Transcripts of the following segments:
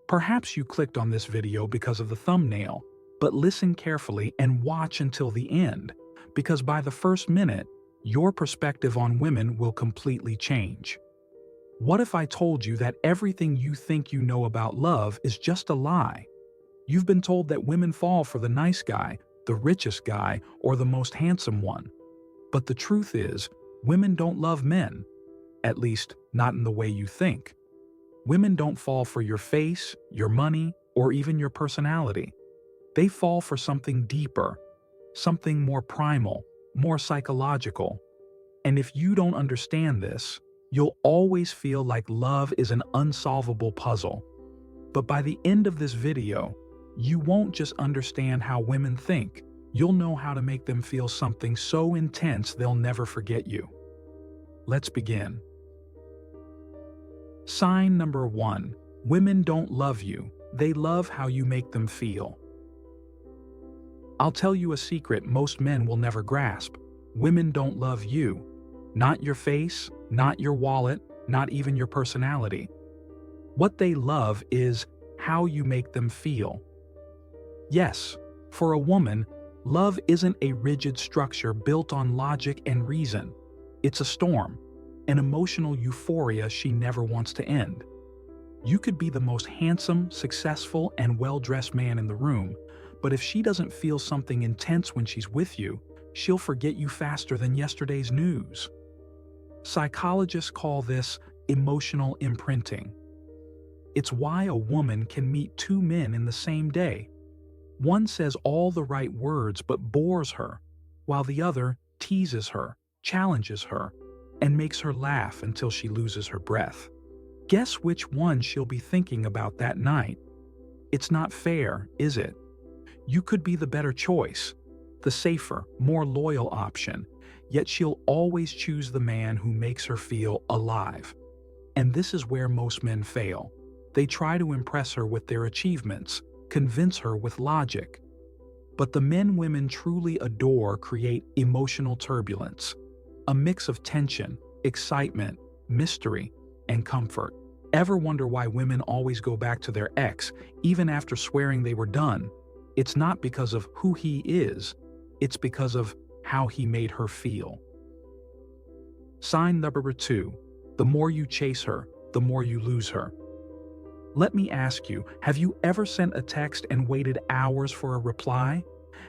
Perhaps you clicked on this video because of the thumbnail, but listen carefully and watch until the end, because by the first minute, your perspective on women will completely change. What if I told you that everything you think you know about love is just a lie? You've been told that women fall for the nice guy, the richest guy, or the most handsome one. But the truth is, women don't love men. At least, not in the way you think. Women don't fall for your face, your money, or even your personality. They fall for something deeper, something more primal, more psychological. And if you don't understand this, you'll always feel like love is an unsolvable puzzle. But by the end of this video, you won't just understand how women think, you'll know how to make them feel something so intense they'll never forget you. Let's begin. Sign number 1. Women don't love you, they love how you make them feel. I'll tell you a secret most men will never grasp. Women don't love you. Not your face, not your wallet, not even your personality. What they love is how you make them feel. Yes, for a woman, love isn't a rigid structure built on logic and reason. It's a storm, an emotional euphoria she never wants to end. You could be the most handsome, successful, and well-dressed man in the room, but if she doesn't feel something intense when she's with you, she'll forget you faster than yesterday's news. Psychologists call this emotional imprinting. It's why a woman can meet two men in the same day. One says all the right words but bores her, while the other teases her, challenges her, and makes her laugh until she loses her breath. Guess which one she'll be thinking about that night? It's not fair, is it? You could be the better choice, the safer, more loyal option, yet she'll always choose the man who makes her feel alive. And this is where most men fail. They try to impress her with their achievements, convince her with logic. But the men women truly adore create emotional turbulence, a mix of tension, excitement, mystery, and comfort. Ever wonder why women always go back to their ex, even after swearing they were done? It's not because of who he is, it's because of how he made her feel. Sign number 2. The more you chase her, the more you lose her. Let me ask you, have you ever sent a text and waited hours for a reply?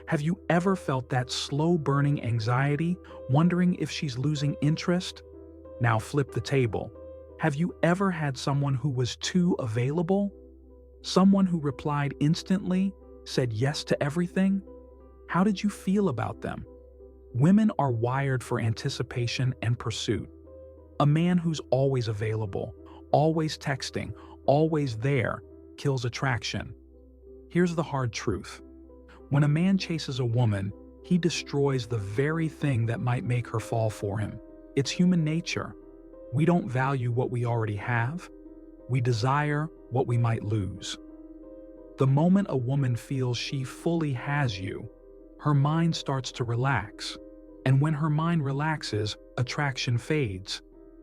Have you ever felt that slow-burning anxiety, wondering if she's losing interest? Now flip the table. Have you ever had someone who was too available? Someone who replied instantly, said yes to everything? How did you feel about them? Women are wired for anticipation and pursuit. A man who's always available, always texting, always there, kills attraction. Here's the hard truth. When a man chases a woman, he destroys the very thing that might make her fall for him. It's human nature. We don't value what we already have. We desire what we might lose. The moment a woman feels she fully has you, her mind starts to relax. And when her mind relaxes, attraction fades.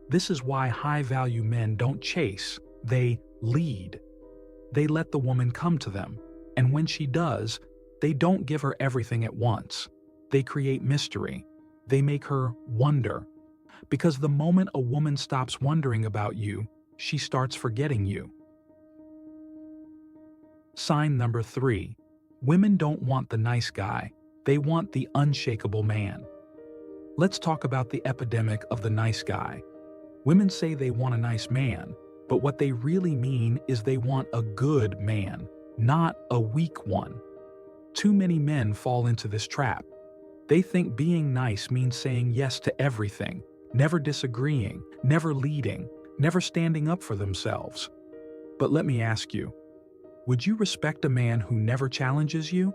This is why high-value men don't chase, they lead. They let the woman come to them, and when she does, they don't give her everything at once. They create mystery. They make her wonder. Because the moment a woman stops wondering about you, she starts forgetting you. Sign number 3. Women don't want the nice guy. They want the unshakable man. Let's talk about the epidemic of the nice guy. Women say they want a nice man, but what they really mean is they want a good man, not a weak one. Too many men fall into this trap. They think being nice means saying yes to everything, never disagreeing, never leading, never standing up for themselves. But let me ask you, would you respect a man who never challenges you?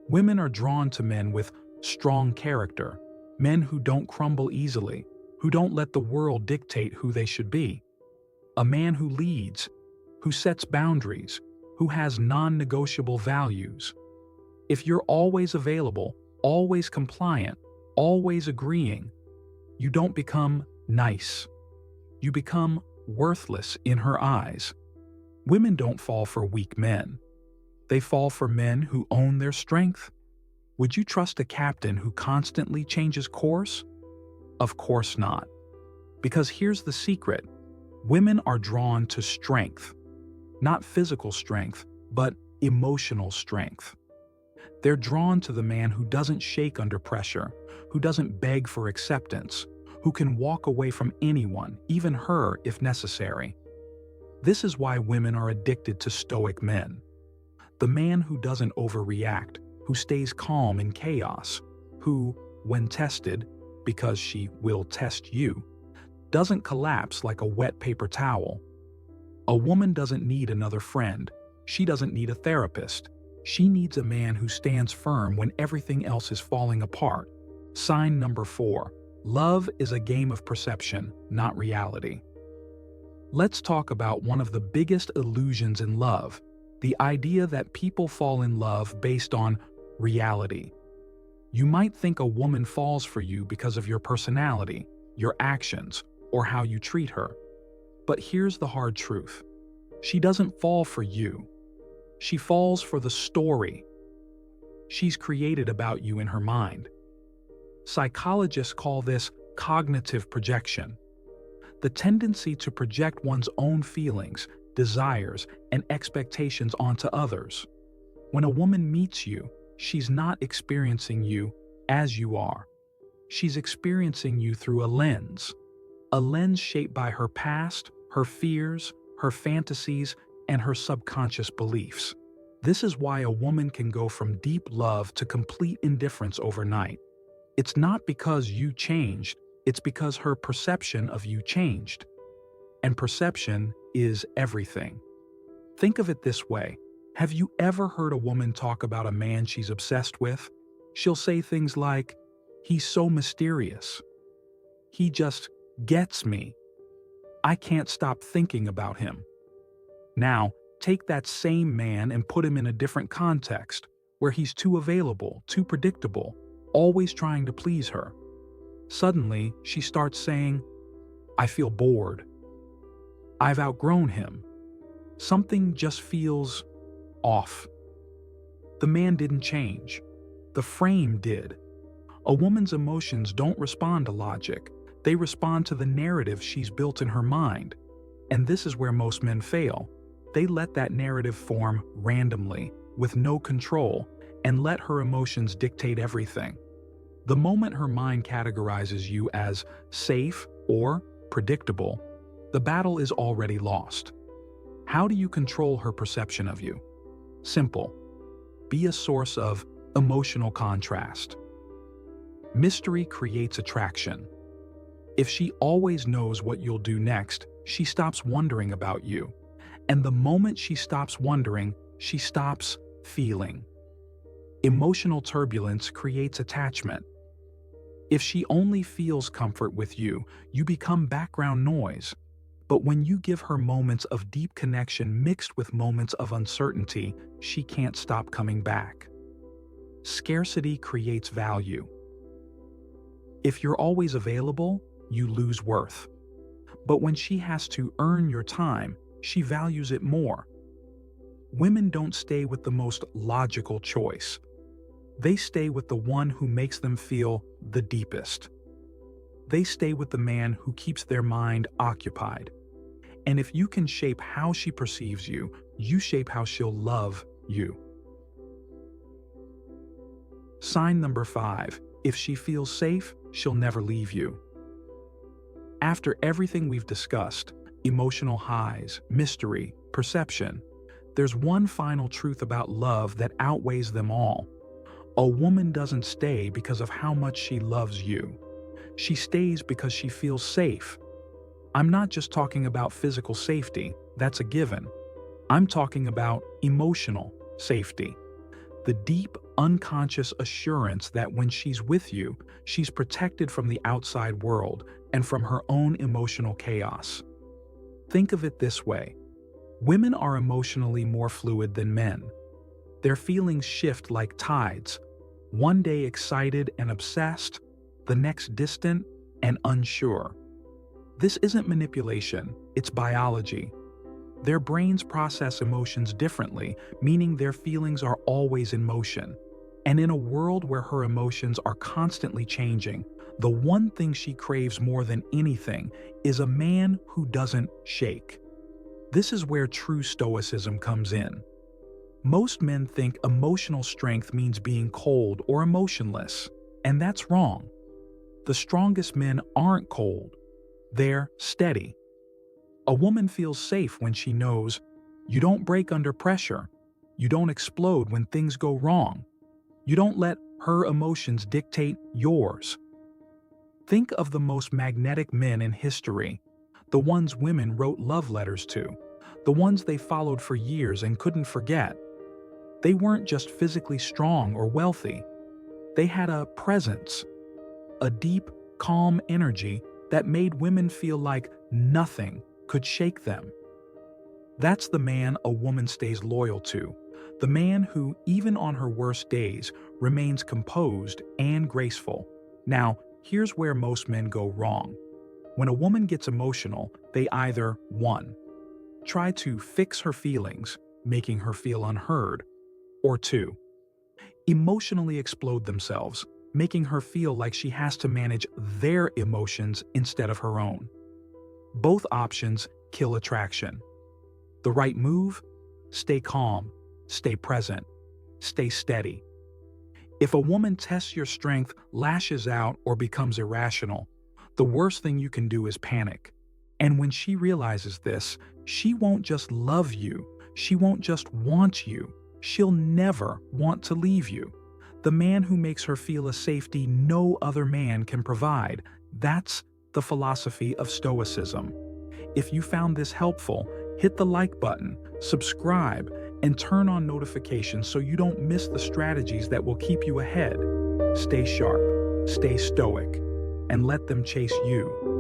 Women are drawn to men with strong character, men who don't crumble easily, who don't let the world dictate who they should be. A man who leads, who sets boundaries, who has non-negotiable values. If you're always available, always compliant, always agreeing, you don't become nice. You become worthless in her eyes. Women don't fall for weak men. They fall for men who own their strength. Would you trust a captain who constantly changes course? Of course not. Because here's the secret. Women are drawn to strength. Not physical strength, but emotional strength. They're drawn to the man who doesn't shake under pressure, who doesn't beg for acceptance, who can walk away from anyone, even her if necessary. This is why women are addicted to stoic men. The man who doesn't overreact, who stays calm in chaos, who, when tested, because she will test you, doesn't collapse like a wet paper towel. A woman doesn't need another friend. She doesn't need a therapist. She needs a man who stands firm when everything else is falling apart. Sign number 4. Love is a game of perception, not reality. Let's talk about one of the biggest illusions in love, the idea that people fall in love based on reality. You might think a woman falls for you because of your personality, your actions, or how you treat her. But here's the hard truth. She doesn't fall for you. She falls for the story she's created about you in her mind. Psychologists call this cognitive projection. The tendency to project one's own feelings, desires, and expectations onto others. When a woman meets you, she's not experiencing you as you are. She's experiencing you through a lens shaped by her past, her fears, her fantasies, and her subconscious beliefs. This is why a woman can go from deep love to complete indifference overnight. It's not because you changed, it's because her perception of you changed. And perception is everything. Think of it this way. Have you ever heard a woman talk about a man she's obsessed with? She'll say things like, "He's so mysterious. He just gets me. I can't stop thinking about him." Now, take that same man and put him in a different context, where he's too available, too predictable, always trying to please her. Suddenly, she starts saying, "I feel bored. I've outgrown him. Something just feels off." The man didn't change. The frame did. A woman's emotions don't respond to logic. They respond to the narrative she's built in her mind. And this is where most men fail. They let that narrative form randomly, with no control, and let her emotions dictate everything. The moment her mind categorizes you as safe or predictable, the battle is already lost. How do you control her perception of you? Simple. Be a source of emotional contrast. Mystery creates attraction. If she always knows what you'll do next, she stops wondering about you. And the moment she stops wondering, she stops feeling. Emotional turbulence creates attachment. If she only feels comfort with you, you become background noise. But when you give her moments of deep connection mixed with moments of uncertainty, she can't stop coming back. Scarcity creates value. If you're always available, you lose worth. But when she has to earn your time, she values it more. Women don't stay with the most logical choice. They stay with the one who makes them feel the deepest. They stay with the man who keeps their mind occupied. And if you can shape how she perceives you, you shape how she'll love you. Sign number 5. If she feels safe, she'll never leave you. After everything we've discussed, emotional highs, mystery, perception, there's one final truth about love that outweighs them all. A woman doesn't stay because of how much she loves you. She stays because she feels safe. I'm not just talking about physical safety, that's a given. I'm talking about emotional safety. The deep, unconscious assurance that when she's with you, she's protected from the outside world and from her own emotional chaos. Think of it this way. Women are emotionally more fluid than men. Their feelings shift like tides, one day excited and obsessed, the next distant and unsure. This isn't manipulation, it's biology. Their brains process emotions differently, meaning their feelings are always in motion. And in a world where her emotions are constantly changing, the one thing she craves more than anything is a man who doesn't shake. This is where true stoicism comes in. Most men think emotional strength means being cold or emotionless, and that's wrong. The strongest men aren't cold, they're steady. A woman feels safe when she knows you don't break under pressure, you don't explode when things go wrong, you don't let her emotions dictate yours. Think of the most magnetic men in history, the ones women wrote love letters to, the ones they followed for years and couldn't forget. They weren't just physically strong or wealthy. They had a presence, a deep, calm energy that made women feel like nothing could shake them. That's the man a woman stays loyal to, the man who, even on her worst days, remains composed and graceful. Now, here's where most men go wrong. When a woman gets emotional, they either 1. Try to fix her feelings, making her feel unheard, or 2. Emotionally explode themselves, making her feel like she has to manage their emotions instead of her own. Both options kill attraction. The right move? Stay calm, stay present, stay steady. If a woman tests your strength, lashes out, or becomes irrational, the worst thing you can do is panic. And when she realizes this, she won't just love you, she won't just want you, she'll never want to leave you. The man who makes her feel a safety no other man can provide. That's the philosophy of Stoicism. If you found this helpful, hit the like button, subscribe, and turn on notifications so you don't miss the strategies that will keep you ahead. Stay sharp, stay stoic, and let them chase you.